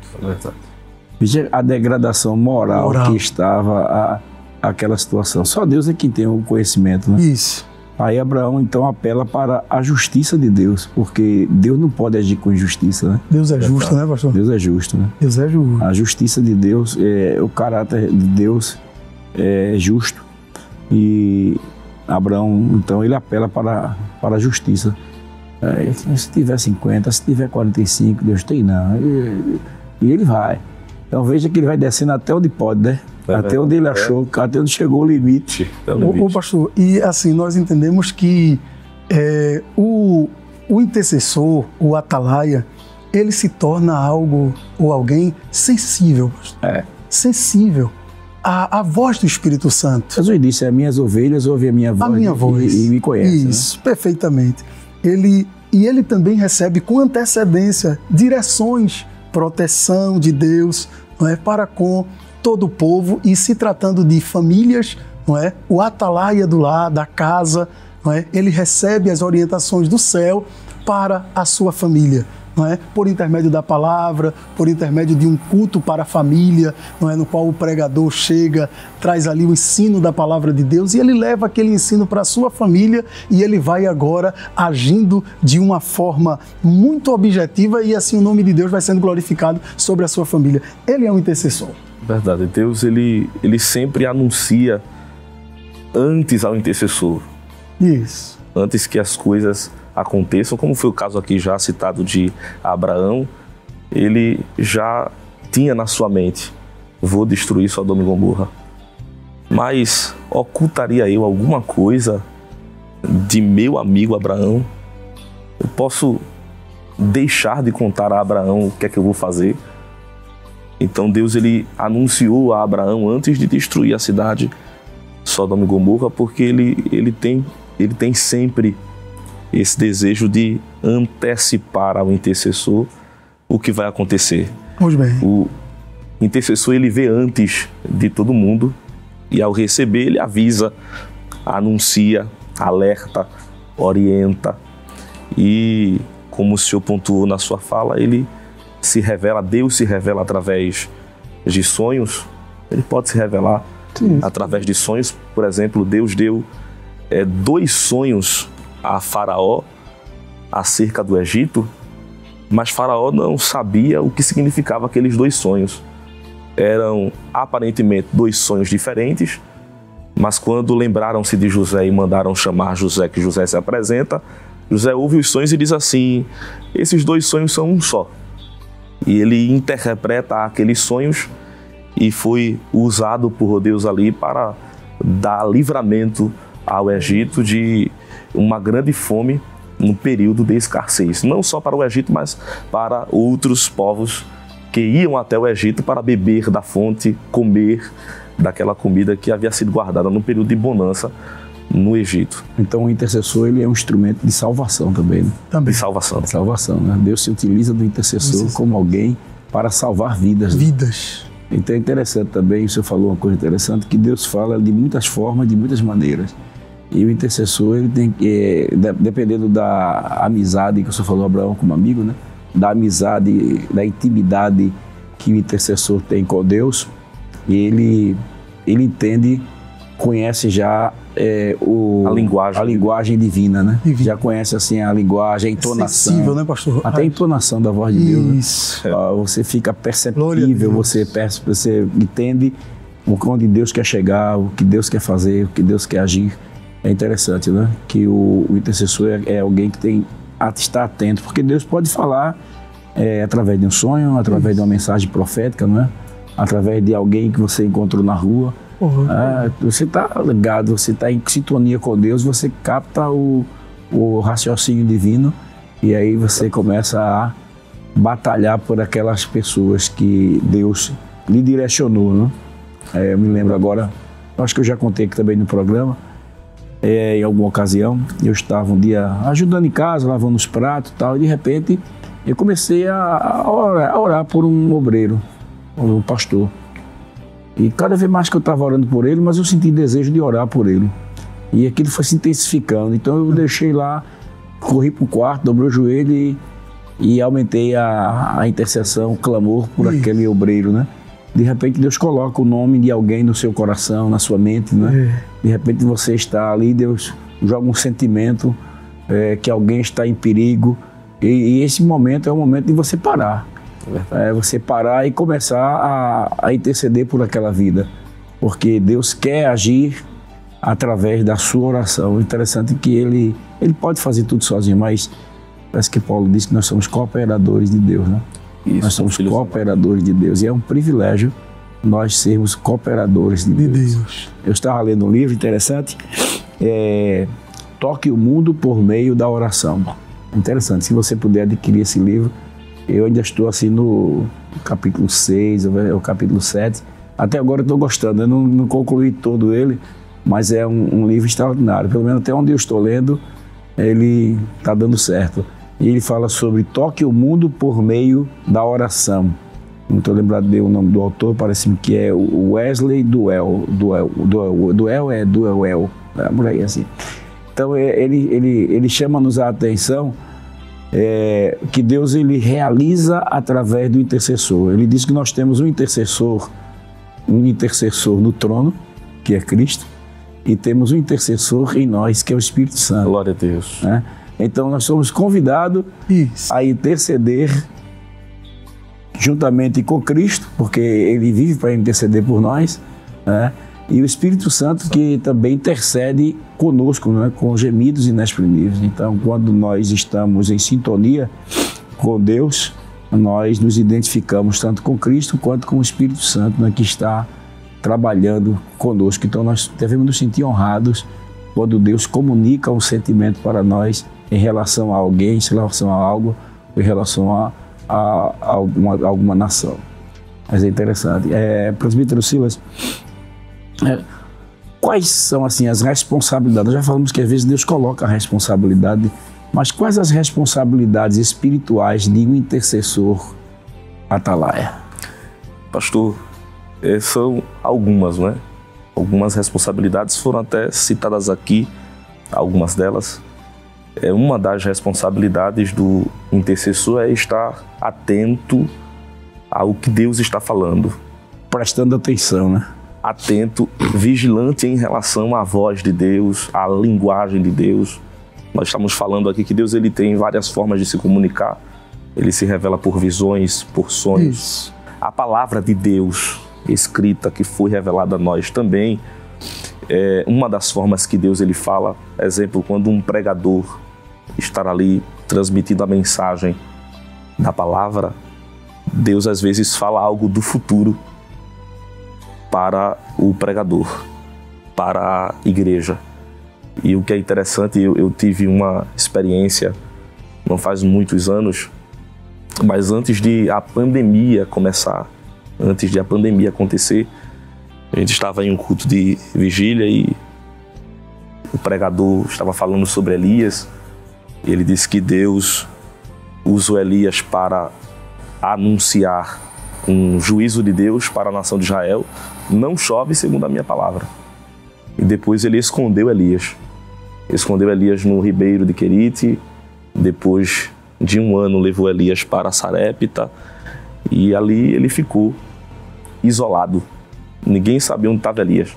Veja a degradação moral que estava aquela situação. Só Deus é quem tem o conhecimento, né? Isso. Aí Abraão então apela para a justiça de Deus, porque Deus não pode agir com injustiça, né? Deus é justo, né, pastor? Deus é justo, né? Deus é justo. A justiça de Deus, o caráter de Deus é justo. E Abraão, então, ele apela para a justiça. Se tiver 50, se tiver 45, Deus tem não. E ele vai. Então veja que ele vai descendo até onde pode, né? Até onde ele achou, até onde chegou o limite. O pastor, e assim, nós entendemos que o intercessor, o atalaia, ele se torna algo ou alguém sensível, pastor. Sensível à voz do Espírito Santo. Jesus disse, as minhas ovelhas ouvem a minha voz, e me conhecem. Isso, né? Perfeitamente. Ele também recebe com antecedência direções, proteção de Deus, não é, para com todo o povo, e se tratando de famílias, não é, o atalaia do lar, da casa, não é, ele recebe as orientações do céu para a sua família, não é, por intermédio da palavra, por intermédio de um culto para a família, não é, no qual o pregador chega, traz ali o ensino da palavra de Deus e ele leva aquele ensino para a sua família e ele vai agora agindo de uma forma muito objetiva e assim o nome de Deus vai sendo glorificado sobre a sua família. Ele é um intercessor. Verdade, Deus ele sempre anuncia antes ao intercessor. Isso. Antes que as coisas aconteçam, como foi o caso aqui já citado de Abraão, ele já tinha na sua mente, vou destruir Sodoma e Gomorra. Mas ocultaria eu alguma coisa de meu amigo Abraão? Eu posso deixar de contar a Abraão o que é que eu vou fazer? Então Deus ele anunciou a Abraão antes de destruir a cidade Sodoma e Gomorra, porque ele tem sempre esse desejo de antecipar ao intercessor o que vai acontecer. Muito bem. O intercessor ele vê antes de todo mundo e ao receber ele avisa, anuncia, alerta, orienta e como o senhor pontuou na sua fala, ele se revela, Deus se revela através de sonhos, ele pode se revelar através de sonhos. Por exemplo, Deus deu 2 sonhos a Faraó acerca do Egito, mas Faraó não sabia o que significava aqueles 2 sonhos. Eram aparentemente 2 sonhos diferentes, mas quando lembraram-se de José e mandaram chamar José, que José se apresenta, José ouve os sonhos e diz assim, esses 2 sonhos são um só. E ele interpreta aqueles sonhos e foi usado por Deus ali para dar livramento ao Egito de uma grande fome no período de escassez. Não só para o Egito, mas para outros povos que iam até o Egito para beber da fonte, comer daquela comida que havia sido guardada no período de bonança no Egito. Então o intercessor ele é um instrumento de salvação também, né? Também. De salvação. De salvação, né? Deus se utiliza do intercessor como alguém para salvar vidas. Né? Vidas. Então é interessante também, o senhor falou uma coisa interessante, que Deus fala de muitas formas, de muitas maneiras. E o intercessor, ele tem que, dependendo da amizade que o senhor falou, Abraão como amigo, né? Da amizade, da intimidade que o intercessor tem com Deus, ele entende, conhece já a linguagem divina, né? Já conhece assim a linguagem, a entonação. Sensível, né, pastor? Até a entonação da voz de Deus. Né? Você fica perceptível, você entende onde Deus quer chegar, o que Deus quer fazer, o que Deus quer agir. É interessante, né? Que o intercessor é alguém que está atento, porque Deus pode falar através de um sonho, através de uma mensagem profética, não é? Através de alguém que você encontrou na rua. Você está ligado, você está em sintonia com Deus, você capta o raciocínio divino e aí você começa a batalhar por aquelas pessoas que Deus lhe direcionou, né? Eu me lembro agora, acho que eu já contei aqui também no programa, em alguma ocasião, eu estava um dia ajudando em casa, lavando os pratos e tal, e de repente eu comecei a orar por um obreiro, um pastor. E cada vez mais que eu estava orando por ele, mas eu senti desejo de orar por ele. E aquilo foi se intensificando. Então eu deixei lá, corri para o quarto, dobrei o joelho e aumentei a intercessão, o clamor por aquele obreiro, né? De repente Deus coloca o nome de alguém no seu coração, na sua mente, né? De repente você está ali, Deus joga um sentimento que alguém está em perigo. E esse momento é o momento de você parar. Você parar e começar a interceder por aquela vida. Porque Deus quer agir através da sua oração. O interessante é que ele pode fazer tudo sozinho, mas parece que Paulo disse que nós somos cooperadores de Deus, né? Isso, nós somos cooperadores de Deus. E é um privilégio nós sermos cooperadores de Deus. Eu estava lendo um livro interessante, Toque o Mundo por Meio da Oração. Interessante, se você puder adquirir esse livro. Eu ainda estou assim no capítulo 6, o capítulo 7. Até agora eu estou gostando, eu não concluí todo ele, mas é um livro extraordinário. Pelo menos até onde eu estou lendo, ele está dando certo. E ele fala sobre toque o mundo por meio da oração. Não estou lembrado bem o nome do autor, parece-me que é o Wesley Duell. Duell é por aí assim. Então ele chama-nos a atenção que Deus ele realiza através do intercessor. Ele diz que nós temos um intercessor no trono, que é Cristo, e temos um intercessor em nós, que é o Espírito Santo. Glória a Deus. Né? Então nós somos convidados a interceder juntamente com Cristo, porque Ele vive para interceder por nós, né? E o Espírito Santo que também intercede conosco, né? Com gemidos inexprimíveis. Então, quando nós estamos em sintonia com Deus, nós nos identificamos tanto com Cristo quanto com o Espírito Santo, né? Que está trabalhando conosco. Então, nós devemos nos sentir honrados quando Deus comunica um sentimento para nós em relação a alguém, em relação a algo, em relação a alguma nação. Mas é interessante. Presbítero Silas, quais são assim as responsabilidades? Já falamos que às vezes Deus coloca a responsabilidade, mas quais as responsabilidades espirituais de um intercessor atalaia? Pastor, são algumas, né? Algumas responsabilidades foram até citadas aqui, algumas delas. Uma das responsabilidades do intercessor é estar atento ao que Deus está falando. Prestando atenção, né? Atento, vigilante em relação à voz de Deus, à linguagem de Deus. Nós estamos falando aqui que Deus ele tem várias formas de se comunicar. Ele se revela por visões, por sonhos. Isso. A palavra de Deus escrita que foi revelada a nós também é uma das formas que Deus ele fala. Exemplo, quando um pregador está ali transmitindo a mensagem da palavra, Deus às vezes fala algo do futuro para o pregador, para a igreja. E o que é interessante, eu tive uma experiência, não faz muitos anos, mas antes de a pandemia começar, antes de a pandemia acontecer, a gente estava em um culto de vigília e o pregador estava falando sobre Elias. Ele disse que Deus usou Elias para anunciar um juízo de Deus para a nação de Israel. Não chove segundo a minha palavra. E depois ele escondeu Elias. Escondeu Elias no ribeiro de Querite. Depois de um ano levou Elias para Sarepta. E ali ele ficou isolado. Ninguém sabia onde estava Elias.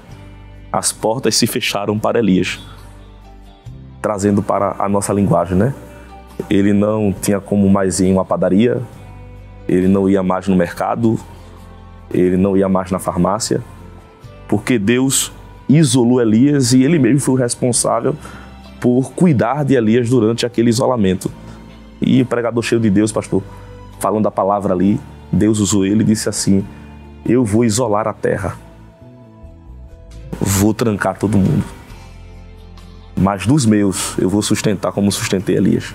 As portas se fecharam para Elias. Trazendo para a nossa linguagem, né? Ele não tinha como mais ir em uma padaria. Ele não ia mais no mercado. Ele não ia mais na farmácia. Porque Deus isolou Elias e ele mesmo foi o responsável por cuidar de Elias durante aquele isolamento. E o pregador cheio de Deus, pastor, falando a palavra ali, Deus usou ele e disse assim: eu vou isolar a terra. Vou trancar todo mundo. Mas dos meus, eu vou sustentar como sustentei Elias.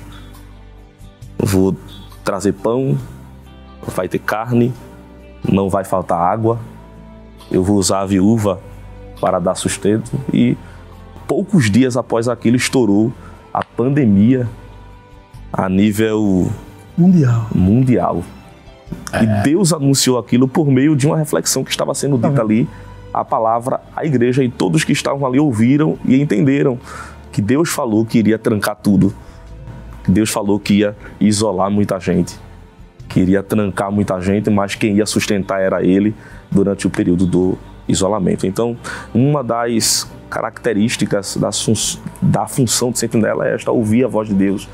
Vou trazer pão, vai ter carne, não vai faltar água. Eu vou usar a viúva para dar sustento. E poucos dias após aquilo estourou a pandemia a nível mundial. E Deus anunciou aquilo por meio de uma reflexão que estava sendo dita ali, a palavra à igreja, e todos que estavam ali ouviram e entenderam que Deus falou que iria trancar tudo. Deus falou que ia isolar muita gente, que iria trancar muita gente, mas quem ia sustentar era Ele durante o período do isolamento. Então, uma das características da função de sentinela é esta: ouvir a voz de Deus.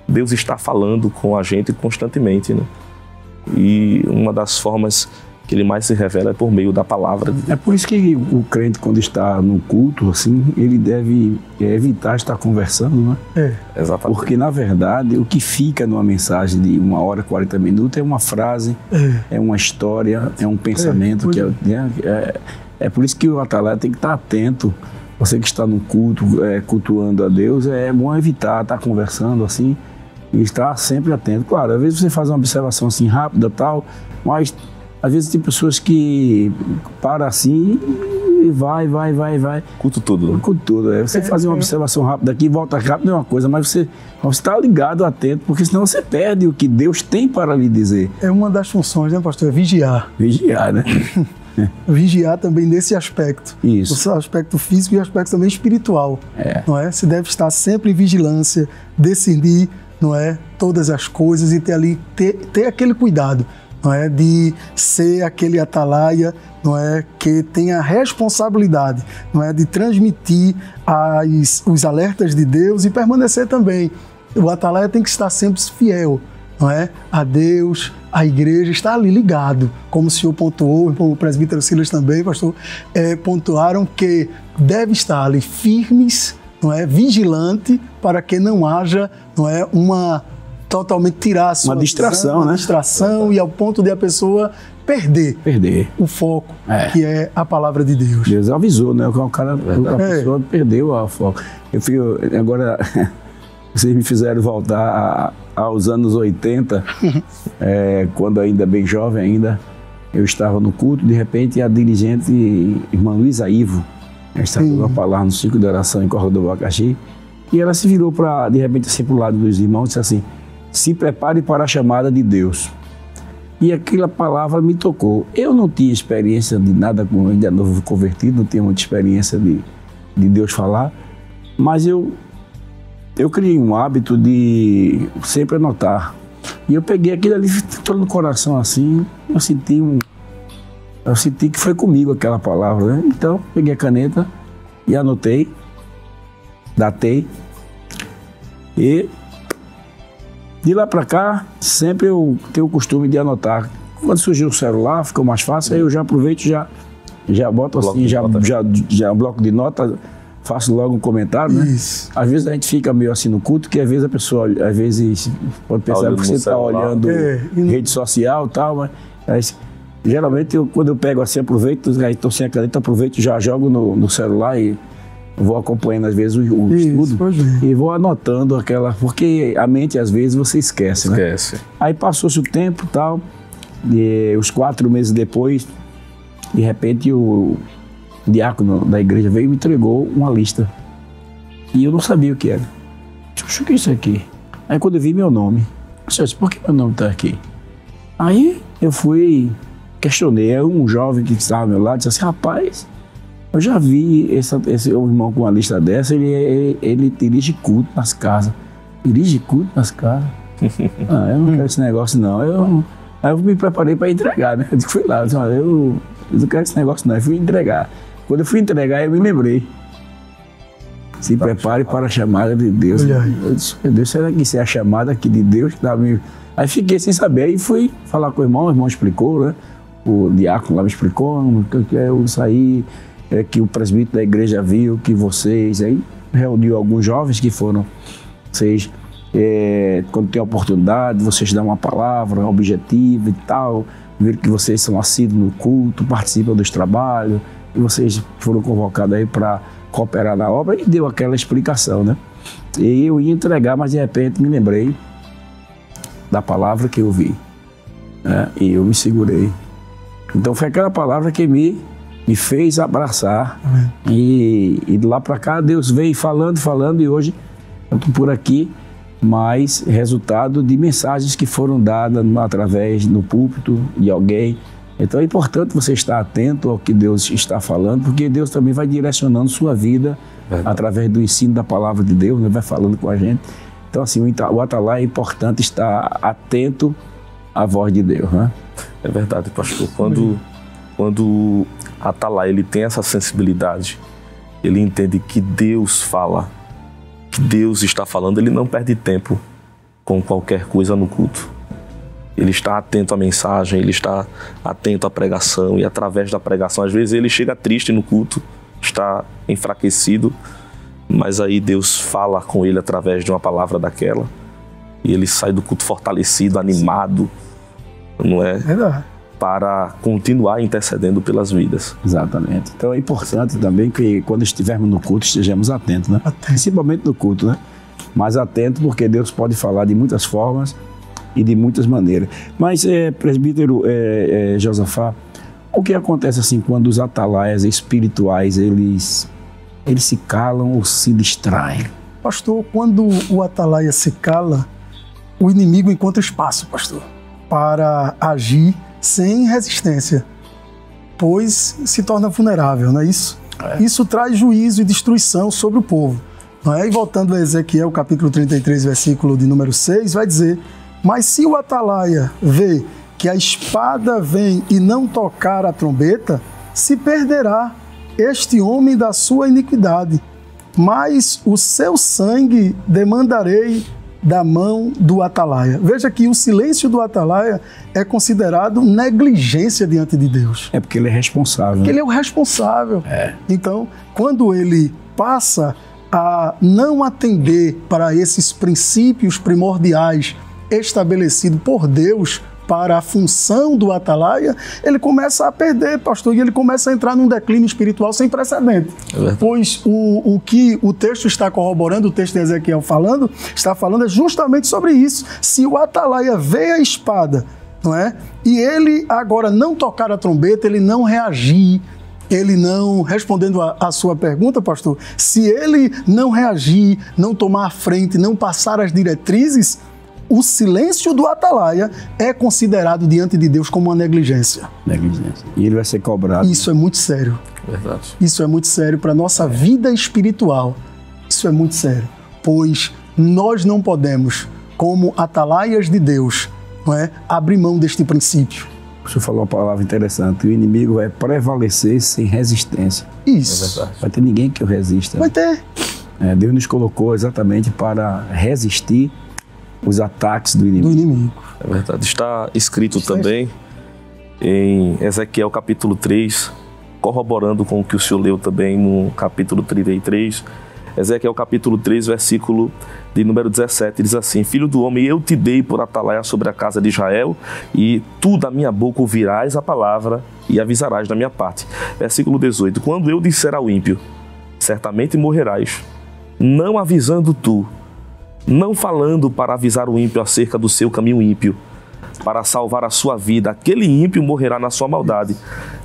Deus está falando com a gente constantemente, né? E uma das formas que ele mais se revela é por meio da palavra. É por isso que o crente, quando está no culto, assim, ele deve evitar estar conversando, né? Exatamente. Porque, na verdade, o que fica numa mensagem de 1 hora e 40 minutos é uma frase, é uma história, é um pensamento. É por isso que o atalaia tem que estar atento. Você que está no culto, cultuando a Deus, é bom evitar estar conversando assim e estar sempre atento. Claro, às vezes você faz uma observação assim rápida, tal, mas às vezes tem pessoas que param assim e vai. Culto tudo. Culto tudo. Você fazer uma observação rápida aqui, volta rápido é uma coisa, mas você está ligado, atento, porque senão você perde o que Deus tem para lhe dizer. É uma das funções, né, pastor? É vigiar. Vigiar, né? Vigiar também nesse aspecto. Isso. O aspecto físico e o aspecto também espiritual. Não é? Você deve estar sempre em vigilância, decidir, não é, todas as coisas e ter aquele cuidado, não é, de ser aquele atalaia, não é, que tem a responsabilidade, não é, de transmitir os alertas de Deus e permanecer também. O atalaia tem que estar sempre fiel, não é, a Deus, a igreja, está ali ligado, como o senhor pontuou, como o presbítero Silas também, pastor, pontuaram que deve estar ali firmes, não é, vigilante, para que não haja, não é, totalmente tirar a sua uma distração, visão, né? Uma distração, e ao ponto de a pessoa perder o foco, que é a palavra de Deus. Deus avisou, né? A pessoa perdeu o foco. Agora, vocês me fizeram voltar aos anos 80, quando ainda bem jovem ainda, eu estava no culto, de repente a dirigente, irmã Luísa Ivo, estava uma palavra no ciclo de oração em Corredor do Abacaxi, e ela se virou de repente assim para o lado dos irmãos e disse assim: se prepare para a chamada de Deus. E aquela palavra me tocou. Eu não tinha experiência de nada com ainda novo convertido, não tinha muita experiência de Deus falar, mas eu criei um hábito de sempre anotar. E eu peguei aquilo ali, entrou no coração assim, eu senti que foi comigo aquela palavra, né? Então, peguei a caneta e anotei, datei, e de lá para cá, sempre eu tenho o costume de anotar. Quando surgiu o celular, ficou mais fácil, aí eu já aproveito, já boto assim, já bloco de nota, faço logo um comentário, né? Isso. Às vezes a gente fica meio assim no culto, que às vezes a pessoa, pode pensar que você está olhando rede social e tal, mas geralmente quando eu pego assim, aproveito, estou sem a caneta, aproveito, já jogo no celular e vou acompanhando às vezes o estudo e vou anotando porque a mente às vezes você esquece, né? Aí passou-se o tempo e tal, e uns 4 meses depois, de repente o diácono da igreja veio e me entregou uma lista. E eu não sabia o que era. Deixa eu ver isso aqui. Aí quando eu vi meu nome, eu disse: por que meu nome está aqui? Aí eu questionei um jovem que estava ao meu lado, disse assim: rapaz, eu já vi esse irmão com uma lista dessa, ele dirige culto nas casas. Dirige culto nas casas? Eu não quero esse negócio não. Aí eu me preparei para entregar, né? Eu fui lá, eu disse: eu não quero esse negócio não. Eu fui entregar. Quando eu fui entregar, eu me lembrei. Se prepare para a chamada de Deus. Eu disse: meu Deus, será que isso é a chamada aqui de Deus? Aí fiquei sem saber, aí fui falar com o irmão explicou, né? O diácono lá me explicou, eu saí, que o presbítero da igreja viu que vocês, aí reuniu alguns jovens que foram, vocês, quando tem oportunidade, vocês dão uma palavra objetiva e tal, viram que vocês são assíduos no culto, participam dos trabalhos, e vocês foram convocados aí para cooperar na obra, e deu aquela explicação, né? E eu ia entregar, mas de repente me lembrei da palavra que eu vi, né? E eu me segurei. Então foi aquela palavra que me me fez abraçar. E de lá para cá Deus veio falando e hoje eu estou por aqui, mas resultado de mensagens que foram dadas através no púlpito de alguém. Então é importante você estar atento ao que Deus está falando, porque Deus também vai direcionando sua vida através do ensino da palavra de Deus, né? Vai falando com a gente. Então assim, o atalaia é importante estar atento à voz de Deus, né? É verdade, pastor. Quando atalaia ele tem essa sensibilidade, ele entende que Deus fala, que Deus está falando, ele não perde tempo com qualquer coisa no culto. Ele está atento à mensagem, ele está atento à pregação, e através da pregação, às vezes ele chega triste no culto, está enfraquecido, mas aí Deus fala com ele através de uma palavra daquela, e ele sai do culto fortalecido, animado, não é? Verdade. Para continuar intercedendo pelas vidas. Exatamente. Então é importante também que quando estivermos no culto estejamos atentos, né? Principalmente no culto, né? Mas atento, porque Deus pode falar de muitas formas e de muitas maneiras. Mas, presbítero Josafá, o que acontece assim quando os atalaias espirituais eles se calam ou se distraem? Pastor, quando o atalaia se cala, o inimigo encontra espaço, pastor, para agir sem resistência, pois se torna vulnerável, não é isso? Isso traz juízo e destruição sobre o povo, não é? E voltando a Ezequiel, capítulo 33, versículo de número 6, vai dizer: mas se o atalaia vê que a espada vem e não tocar a trombeta, se perderá este homem da sua iniquidade, mas o seu sangue demandarei da mão do atalaia. Veja que o silêncio do atalaia é considerado negligência diante de Deus. É porque ele é responsável. Porque ele é o responsável. Então, quando ele passa a não atender para esses princípios primordiais estabelecidos por Deus para a função do atalaia, ele começa a perder, pastor, e ele começa a entrar num declínio espiritual sem precedente. Pois o que o texto está corroborando, o texto de Ezequiel está falando justamente sobre isso. Se o atalaia vê a espada, não é? E ele agora não tocar a trombeta, ele não reagir, ele não, respondendo a sua pergunta, pastor, se ele não reagir, não tomar a frente, não passar as diretrizes, o silêncio do atalaia é considerado diante de Deus como uma negligência. Negligência. E ele vai ser cobrado. Isso é muito sério. Verdade. Isso é muito sério para a nossa vida espiritual. Isso é muito sério. Pois nós não podemos, como atalaias de Deus, não é, abrir mão deste princípio. O senhor falou uma palavra interessante. O inimigo vai prevalecer sem resistência. Isso. É verdade. Vai ter ninguém que o resista. Vai ter. Deus nos colocou exatamente para resistir os ataques do inimigo. É verdade. Está escrito também em Ezequiel capítulo 3, corroborando com o que o senhor leu também no capítulo 33. Ezequiel capítulo 3, versículo de número 17, diz assim: Filho do homem, eu te dei por atalaia sobre a casa de Israel, e tu da minha boca ouvirás a palavra e avisarás da minha parte. Versículo 18: Quando eu disser ao ímpio, certamente morrerás, não avisando tu, não falando para avisar o ímpio acerca do seu caminho ímpio, para salvar a sua vida, aquele ímpio morrerá na sua maldade,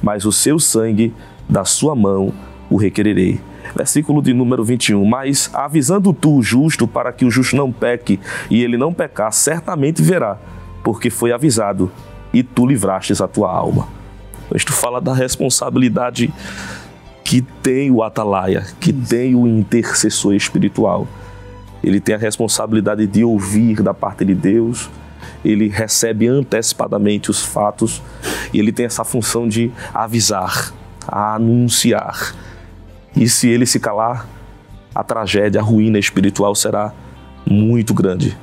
mas o seu sangue da sua mão o requererei. Versículo de número 21, mas avisando tu o justo, para que o justo não peque, e ele não pecar, certamente verá, porque foi avisado, e tu livrastes a tua alma. Isto fala da responsabilidade que tem o atalaia, que tem o intercessor espiritual. Ele tem a responsabilidade de ouvir da parte de Deus, ele recebe antecipadamente os fatos, e ele tem essa função de avisar, anunciar. E se ele se calar, a tragédia, a ruína espiritual será muito grande.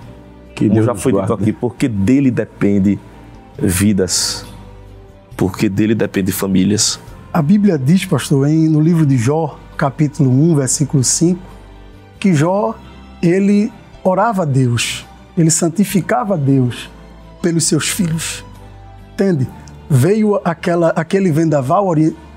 Que Deus já foi dito aqui, porque dele depende vidas, porque dele depende famílias. A Bíblia diz, pastor, no livro de Jó, capítulo 1, versículo 5, que Jó, ele orava a Deus, ele santificava a Deus pelos seus filhos. Entende? Veio aquele vendaval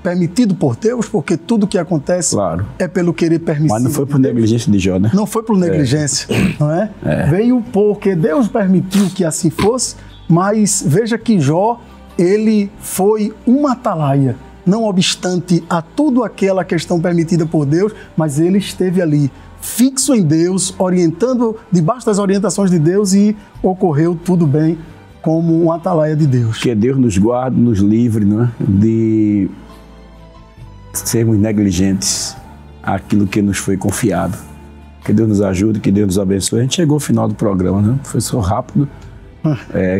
permitido por Deus, porque tudo que acontece é pelo querer permissivo. Mas não foi por negligência de Jó, né? Não foi por negligência, não é? Veio porque Deus permitiu que assim fosse, mas veja que Jó, ele foi uma atalaia não obstante a tudo aquela questão permitida por Deus, mas ele esteve ali, fixo em Deus, orientando, debaixo das orientações de Deus, e ocorreu tudo bem como um atalaia de Deus. Que Deus nos guarde, nos livre, não é? De sermos negligentes àquilo que nos foi confiado. Que Deus nos ajude, que Deus nos abençoe. A gente chegou ao final do programa, né? Foi só rápido.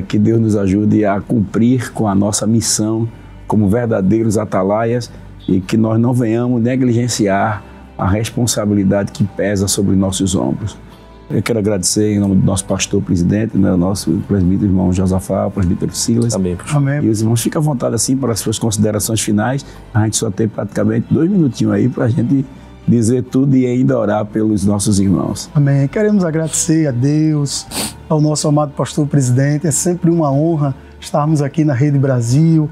Que Deus nos ajude a cumprir com a nossa missão como verdadeiros atalaias e que nós não venhamos negligenciar a responsabilidade que pesa sobre nossos ombros. Eu quero agradecer em nome do nosso pastor presidente, né, o nosso presbítero irmão Josafá, o presbítero Silas. Amém. E os irmãos, fiquem à vontade assim para as suas considerações finais. A gente só tem praticamente 2 minutinhos aí para a gente dizer tudo e ainda orar pelos nossos irmãos. Amém. Queremos agradecer a Deus, ao nosso amado pastor presidente. É sempre uma honra estarmos aqui na Rede Brasil,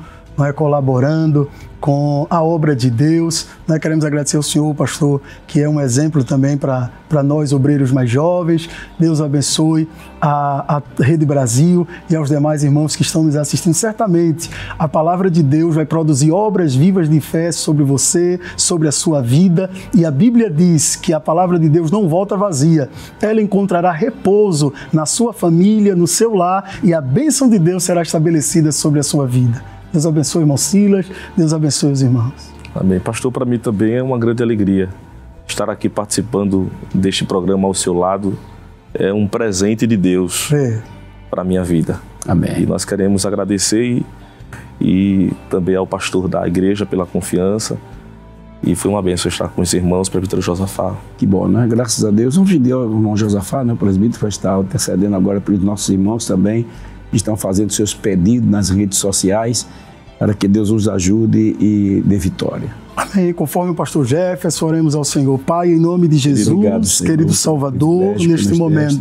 colaborando com a obra de Deus. Nós queremos agradecer ao senhor, pastor, que é um exemplo também para nós, obreiros mais jovens. Deus abençoe a Rede Brasil e aos demais irmãos que estão nos assistindo. Certamente, a palavra de Deus vai produzir obras vivas de fé sobre você, sobre a sua vida. E a Bíblia diz que a palavra de Deus não volta vazia. Ela encontrará repouso na sua família, no seu lar, e a bênção de Deus será estabelecida sobre a sua vida. Deus abençoe, irmão Silas. Deus abençoe os irmãos. Amém. Pastor, para mim também é uma grande alegria estar aqui participando deste programa ao seu lado. É um presente de Deus para a minha vida. Amém. E nós queremos agradecer e também ao pastor da igreja pela confiança. E foi uma bênção estar com os irmãos, o presbítero Josafá. Que bom, né? Graças a Deus. Vamos pedir ao irmão Josafá, né? O presbítero vai estar intercedendo agora pelos nossos irmãos também, que estão fazendo seus pedidos nas redes sociais, para que Deus os ajude e dê vitória. Amém. Conforme o pastor Jefferson, oremos ao Senhor. Pai, em nome de Jesus, obrigado, Senhor, querido Salvador, neste momento,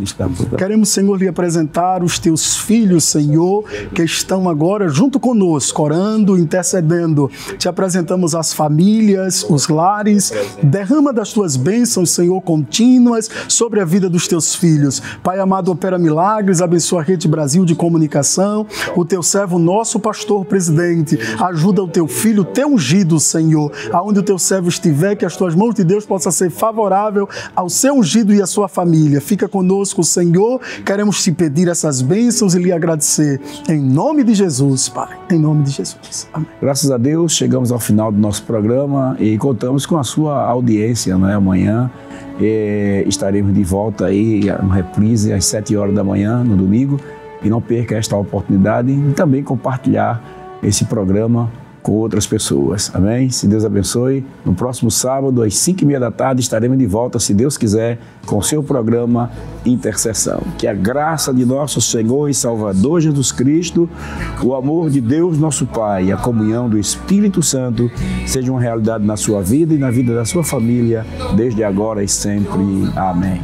queremos, Senhor, lhe apresentar os teus filhos, Senhor, que estão agora junto conosco, orando, intercedendo. Te apresentamos as famílias, os lares. Derrama das tuas bênçãos, Senhor, contínuas sobre a vida dos teus filhos. Pai amado, opera milagres, abençoa a Rede Brasil de comunicação, o teu servo, nosso pastor presidente. Ajuda o teu filho, teu ungido, Senhor, aonde o teu servo estiver, que as tuas mãos de Deus possa ser favorável ao seu ungido e à sua família. Fica conosco, Senhor. Queremos te pedir essas bênçãos e lhe agradecer. Em nome de Jesus, Pai. Em nome de Jesus. Amém. Graças a Deus, chegamos ao final do nosso programa e contamos com a sua audiência, né? Amanhã estaremos de volta aí, uma reprise às 7 horas da manhã, no domingo. E não perca esta oportunidade e também compartilhar esse programa com outras pessoas, amém? Se Deus abençoe, no próximo sábado, às 5h30 da tarde, estaremos de volta, se Deus quiser, com o seu programa Intercessão. Que a graça de nosso Senhor e Salvador Jesus Cristo, o amor de Deus nosso Pai e a comunhão do Espírito Santo seja uma realidade na sua vida e na vida da sua família, desde agora e sempre. Amém.